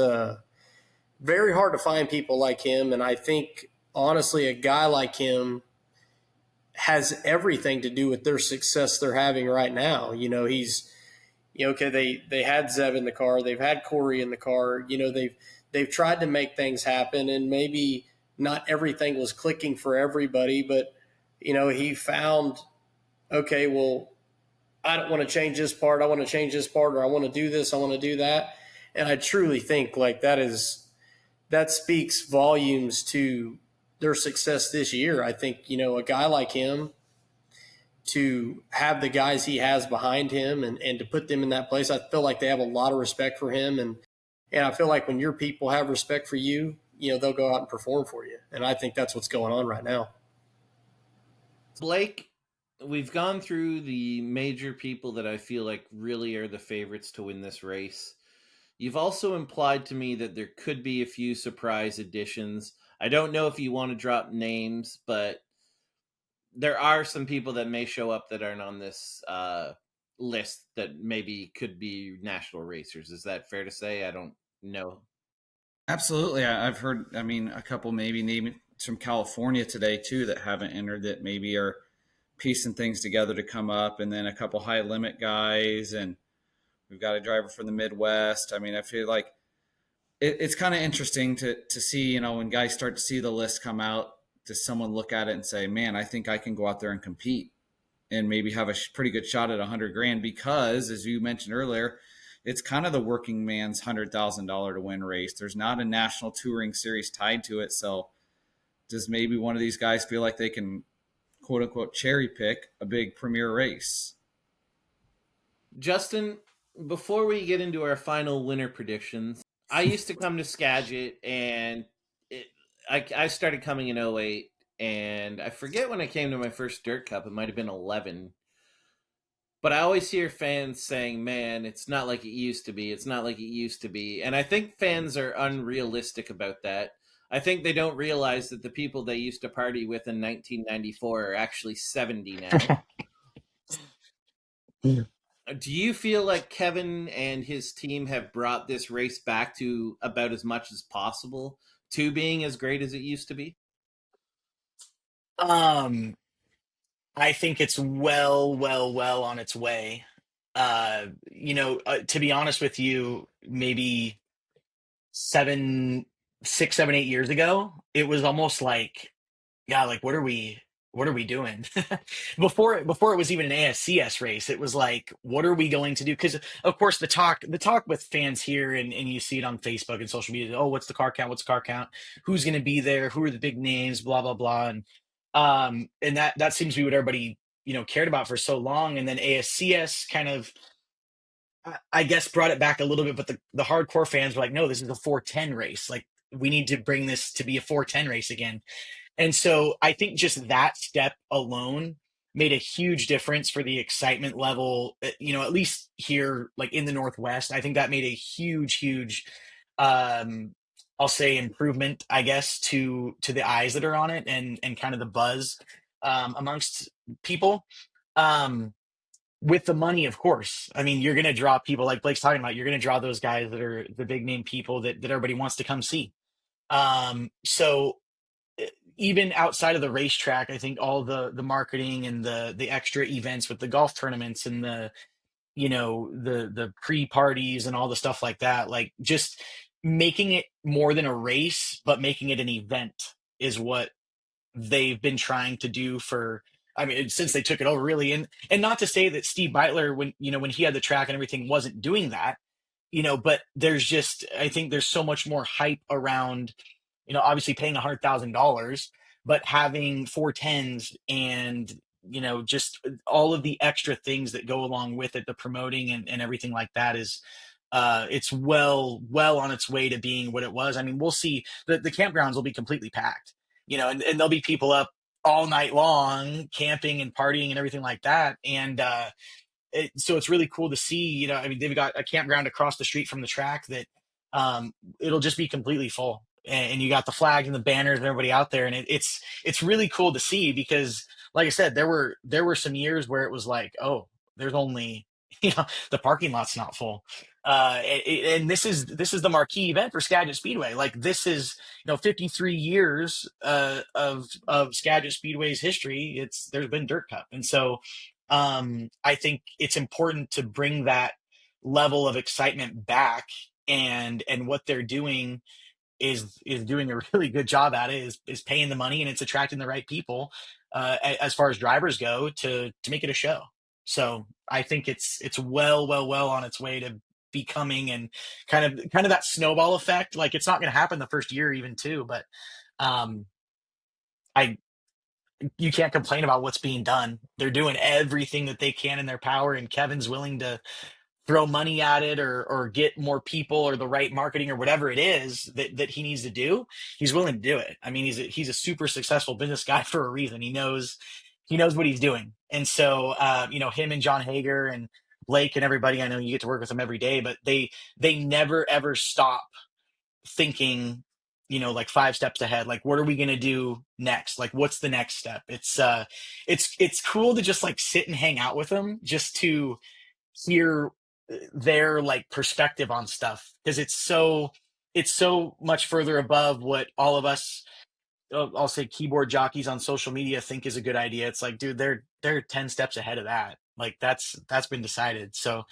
very hard to find people like him. And I think honestly, a guy like him has everything to do with their success they're having right now. He's okay. They had Zeb in the car. They've had Corey in the car. They've tried to make things happen, and maybe not everything was clicking for everybody, but he found, okay, well, I don't want to change this part. I want to change this part, or I want to do this. I want to do that. And I truly think like that speaks volumes to their success this year. I think, a guy like him, to have the guys he has behind him and to put them in that place, I feel like they have a lot of respect for him. And I feel like when your people have respect for you, they'll go out and perform for you. And I think that's what's going on right now. Blake, we've gone through the major people that I feel like really are the favorites to win this race. You've also implied to me that there could be a few surprise additions. I don't know if you want to drop names, but there are some people that may show up that aren't on this list that maybe could be national racers. Is that fair to say? I don't know. Absolutely. I've heard, a couple maybe named from California today too that haven't entered that maybe are piecing things together to come up, and then a couple high limit guys, and we've got a driver from the Midwest. I feel like it's kind of interesting to see, when guys start to see the list come out, does someone look at it and say, man, I think I can go out there and compete and maybe have a pretty good shot at $100,000, because as you mentioned earlier, it's kind of the working man's $100,000 to win race. There's not a national touring series tied to it. So does maybe one of these guys feel like they can quote unquote cherry pick a big premier race? Justin, before we get into our final winner predictions, I used to come to Skagit, and I started coming in 08, and I forget when I came to my first Dirt Cup. It might have been 11. But I always hear fans saying, man, it's not like it used to be. It's not like it used to be. And I think fans are unrealistic about that. I think they don't realize that the people they used to party with in 1994 are actually 70 now. Do you feel like Kevin and his team have brought this race back to about as much as possible to being as great as it used to be? Um, I think it's well on its way. To be honest with you, maybe 7, 6, 7, 8 years ago, it was almost like, yeah, like what are we doing? Before it was even an ASCS race, it was like, what are we going to do? Because of course the talk with fans here, and you see it on Facebook and social media. Oh, what's the car count? What's the car count? Who's going to be there? Who are the big names? Blah blah blah. And that seems to be what everybody cared about for so long. And then ASCS kind of, I guess, brought it back a little bit, but the hardcore fans were like, no, this is a 410 race. Like, we need to bring this to be a 410 race again. And so I think just that step alone made a huge difference for the excitement level, at least here, like in the Northwest. I think that made a huge, um, I'll say, improvement, I guess, to the eyes that are on it, and kind of the buzz, amongst people. Um, with the money, of course. I mean, you're going to draw people like Blake's talking about. You're going to draw those guys that are the big name people that everybody wants to come see. So even outside of the racetrack, I think all the marketing and the extra events with the golf tournaments and the the pre parties and all the stuff like that, like just making it more than a race, but making it an event is what they've been trying to do for. I mean, since they took it over, really, and not to say that Steve Beitler, when when he had the track and everything, wasn't doing that, but there's just, I think there's so much more hype around, obviously paying $100,000, but having 410s and, just all of the extra things that go along with it, the promoting and everything like that is, it's well on its way to being what it was. I mean, we'll see, the campgrounds will be completely packed, and there'll be people up all night long camping and partying and everything like that. And, so it's really cool to see, I mean, they've got a campground across the street from the track that, it'll just be completely full. And you got the flags and the banners and everybody out there. And it's really cool to see because, like I said, there were some years where it was like, oh, there's only, the parking lot's not full. And this is the marquee event for Skagit Speedway. Like this is, 53 years, of Skagit Speedway's history. There's been Dirt Cup. And so, I think it's important to bring that level of excitement back, and what they're doing is doing a really good job at it, is paying the money, and it's attracting the right people, as far as drivers go, to make it a show. So I think it's well on its way to becoming, and kind of that snowball effect. Like it's not going to happen the first year even too, but um I you can't complain about what's being done. They're doing everything that they can in their power, and Kevin's willing to throw money at it, or get more people or the right marketing or whatever it is that he needs to do. He's willing to do it. I mean, he's a super successful business guy for a reason. He knows what he's doing. And so, him and John Hager and Blake and everybody, I know you get to work with them every day, but they never ever stop thinking, like 5 steps ahead. Like, what are we going to do next? Like, what's the next step? It's cool to just like sit and hang out with them, just to hear their like perspective on stuff, because it's so much further above what all of us, I'll say keyboard jockeys on social media, think is a good idea. It's like, dude, they're 10 steps ahead of that. Like that's been decided. So,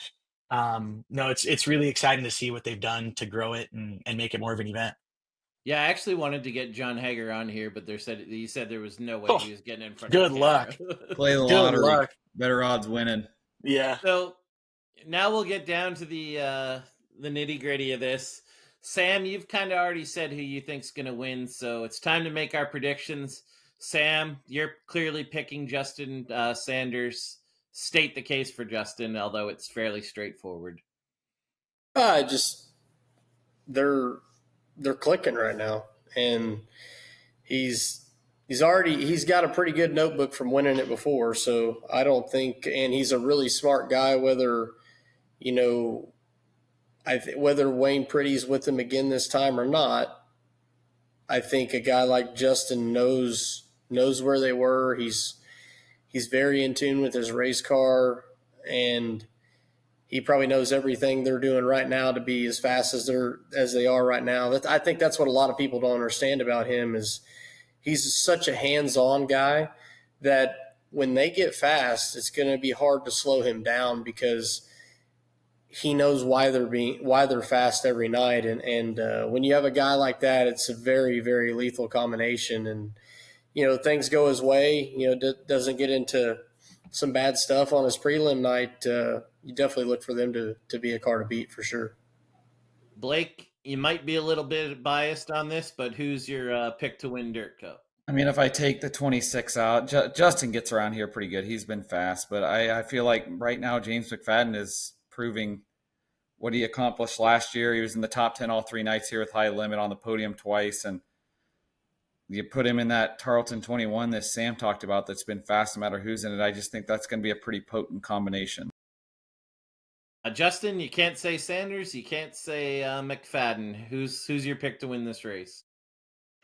no, it's really exciting to see what they've done to grow it and make it more of an event. Yeah, I actually wanted to get John Hager on here, but he said there was no way Oh, he was getting in front good of the luck. camera. Play the Good lottery. luck. Better odds winning. Yeah. So now we'll get down to the nitty gritty of this. Sam, you've kind of already said who you think's going to win, so it's time to make our predictions. Sam, you're clearly picking Justin Sanders. State the case for Justin, although it's fairly straightforward. Just they're clicking right now, and he's got a pretty good notebook from winning it before. So I don't think, and he's a really smart guy. Whether whether Wayne Pretty's with him again this time or not, I think a guy like Justin knows where they were. He's very in tune with his race car, and he probably knows everything they're doing right now to be as fast as they are right now. I think that's what a lot of people don't understand about him is he's such a hands-on guy that when they get fast, it's going to be hard to slow him down because he knows why they're fast every night. And when you have a guy like that, it's a very, very lethal combination. And, things go his way, doesn't get into some bad stuff on his prelim night. You definitely look for them to be a car to beat for sure. Blake, you might be a little bit biased on this, but who's your pick to win Dirt Cup? I mean, if I take the 26 out, Justin gets around here pretty good. He's been fast, but I feel like right now James McFadden is proving what he accomplished last year. He was in the top 10 all 3 nights here with High Limit, on the podium twice, and you put him in that Tarleton 21 that Sam talked about that's been fast no matter who's in it. I just think that's going to be a pretty potent combination. Justin, you can't say Sanders, you can't say McFadden. Who's your pick to win this race?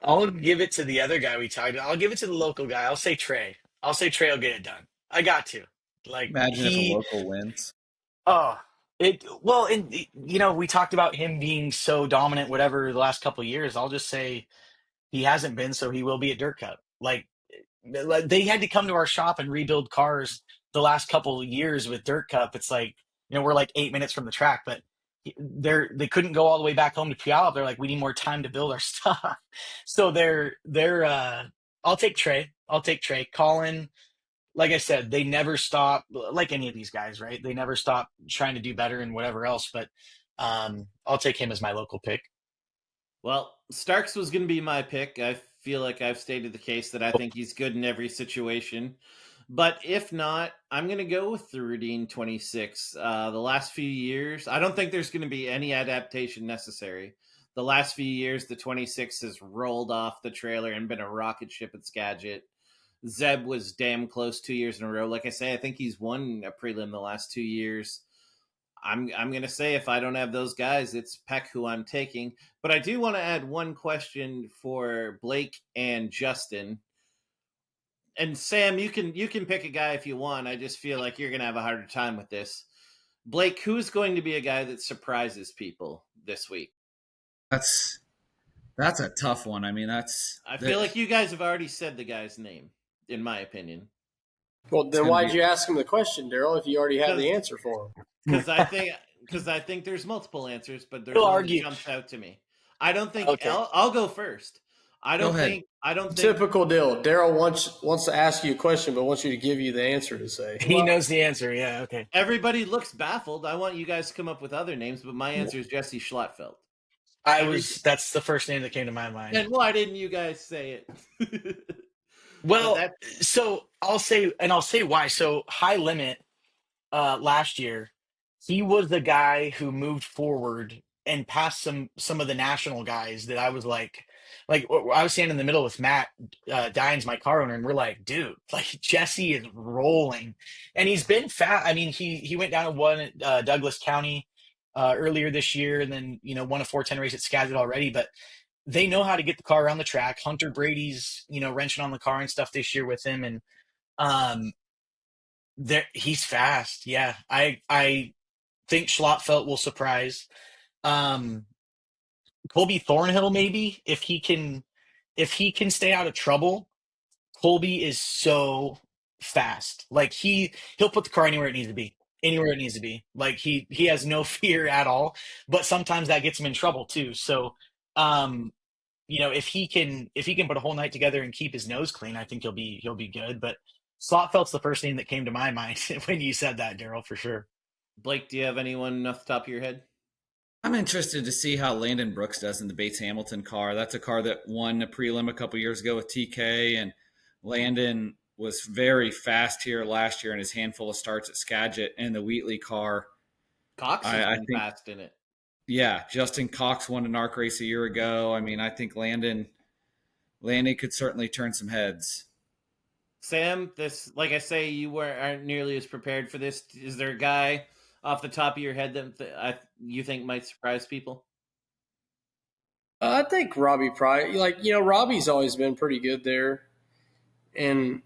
I'll give it to the other guy we talked about. I'll give it to the local guy. I'll say Trey. I'll say Trey will get it done. I got to. Like, Imagine if a local wins. Oh, and we talked about him being so dominant, whatever, the last couple of years. I'll just say He hasn't been, so he will be at Dirt Cup. Like they had to come to our shop and rebuild cars the last couple of years with Dirt Cup. It's like, we're like 8 minutes from the track, but they couldn't go all the way back home to Puyallup. They're like, we need more time to build our stuff. So I'll take Trey. I'll take Trey. Colin, like I said, they never stop, like any of these guys, right? They never stop trying to do better and whatever else. But I'll take him as my local pick. Well, Starks was going to be my pick. I feel like I've stated the case that I think he's good in every situation. But if not, I'm going to go with the Rudine 26. The last few years, I don't think there's going to be any adaptation necessary. The last few years, the 26 has rolled off the trailer and been a rocket ship at Skagit. Zeb was damn close 2 years in a row. Like I say, I think he's won a prelim the last 2 years. I'm going to say if I don't have those guys, it's Peck who I'm taking. But I do want to add one question for Blake and Justin. And Sam, you can pick a guy if you want. I just feel like you're going to have a harder time with this. Blake, who's going to be a guy that surprises people this week? That's a tough one. I mean, I feel like you guys have already said the guy's name, in my opinion. Well, then why'd you ask him the question, Daryl, if you already have the answer for him? Because I think there's multiple answers, but there's He'll one argue. that jumps out to me. I don't think Okay. I'll go first. I don't think Typical deal. Daryl wants to ask you a question, but wants you to give you the answer to say. He knows the answer. Yeah. Okay. Everybody looks baffled. I want you guys to come up with other names, but my answer is Jesse Schlottfeld. That's the first name that came to my mind. And why didn't you guys say it? Well, so I'll say why. So High Limit last year, he was the guy who moved forward and passed some of the national guys that I was like I was standing in the middle with Matt Dines, my car owner, and we're like, dude, like Jesse is rolling, and he's been fat. I mean, he went down and won Douglas County earlier this year, and then won a 410 race at Skagit already, but. They know how to get the car around the track. Hunter Brady's, wrenching on the car and stuff this year with him, and he's fast. Yeah, I think Schlottfeld will surprise. Colby Thornhill, maybe if he can stay out of trouble. Colby is so fast. Like he'll put the car anywhere it needs to be. Anywhere it needs to be. Like he has no fear at all. But sometimes that gets him in trouble too. So if he can put a whole night together and keep his nose clean, I think he'll be good. But Slotfeld's the first name that came to my mind when you said that, Daryl, for sure. Blake, do you have anyone off the top of your head? I'm interested to see how Landon Brooks does in the Bates Hamilton car. That's a car that won a prelim a couple years ago with TK, and Landon was very fast here last year in his handful of starts at Skagit and the Wheatley car. Cox has been fast in it. Yeah, Justin Cox won an ARC race a year ago. I mean, I think Landon could certainly turn some heads. Sam, this, like I say, you aren't nearly as prepared for this. Is there a guy off the top of your head that you think might surprise people? I think Robbie Price, Robbie's always been pretty good there. And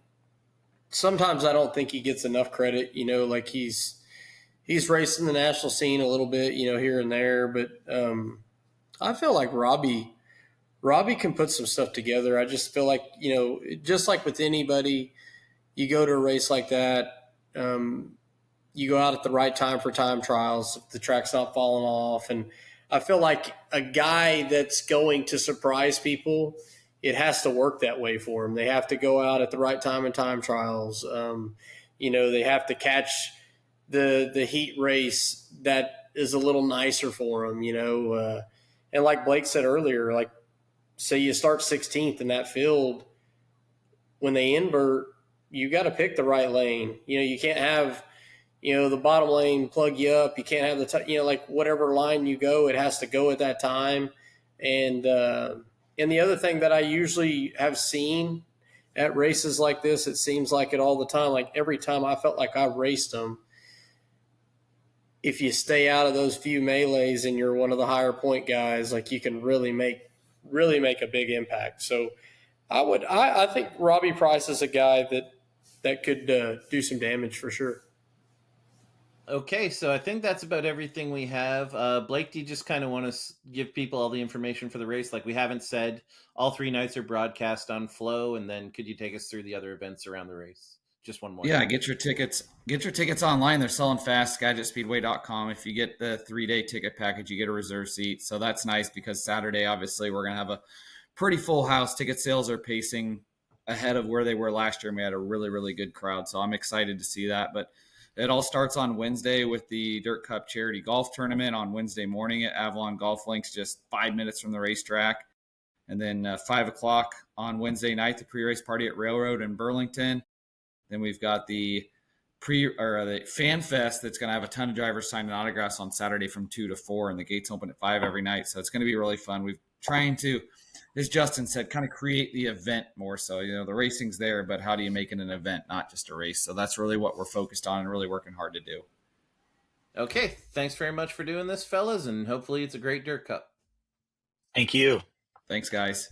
sometimes I don't think he gets enough credit, he's racing the national scene a little bit, here and there. But I feel like Robbie can put some stuff together. I just feel like, just like with anybody, you go to a race like that, you go out at the right time for time trials if the track's not falling off. And I feel like a guy that's going to surprise people, it has to work that way for them. They have to go out at the right time in time trials. They have to catch the heat race that is a little nicer for them, and like Blake said earlier, like say you start 16th in that field, when they invert, you got to pick the right lane. You can't have, the bottom lane plug you up. You can't have the, whatever line you go, it has to go at that time. And the other thing that I usually have seen at races like this, it seems like it all the time. Like every time I felt like I raced them, if you stay out of those few melees and you're one of the higher point guys, like you can really make a big impact. So I think Robbie Price is a guy that could do some damage for sure. Okay, so I think that's about everything we have. Blake, do you just kind of want to give people all the information for the race? Like we haven't said, all 3 nights are broadcast on Flow, and then could you take us through the other events around the race? Just one more Yeah, time. get your tickets. Get your tickets online. They're selling fast. SkagitSpeedway.com. If you get the 3-day ticket package, you get a reserve seat. So that's nice because Saturday, obviously, we're going to have a pretty full house. Ticket sales are pacing ahead of where they were last year, and we had a really, really good crowd. So I'm excited to see that. But it all starts on Wednesday with the Dirt Cup Charity Golf Tournament on Wednesday morning at Avalon Golf Links, just 5 minutes from the racetrack. And then 5 o'clock on Wednesday night, the pre-race party at Railroad in Burlington. Then we've got the the fan fest that's going to have a ton of drivers signing autographs on Saturday from 2 to 4, and the gates open at 5 every night. So it's going to be really fun. We've trying to, as Justin said, kind of create the event more. So, the racing's there, but how do you make it an event, not just a race? So that's really what we're focused on and really working hard to do. Okay, thanks very much for doing this, fellas, and hopefully it's a great Dirt Cup. Thank you. Thanks, guys.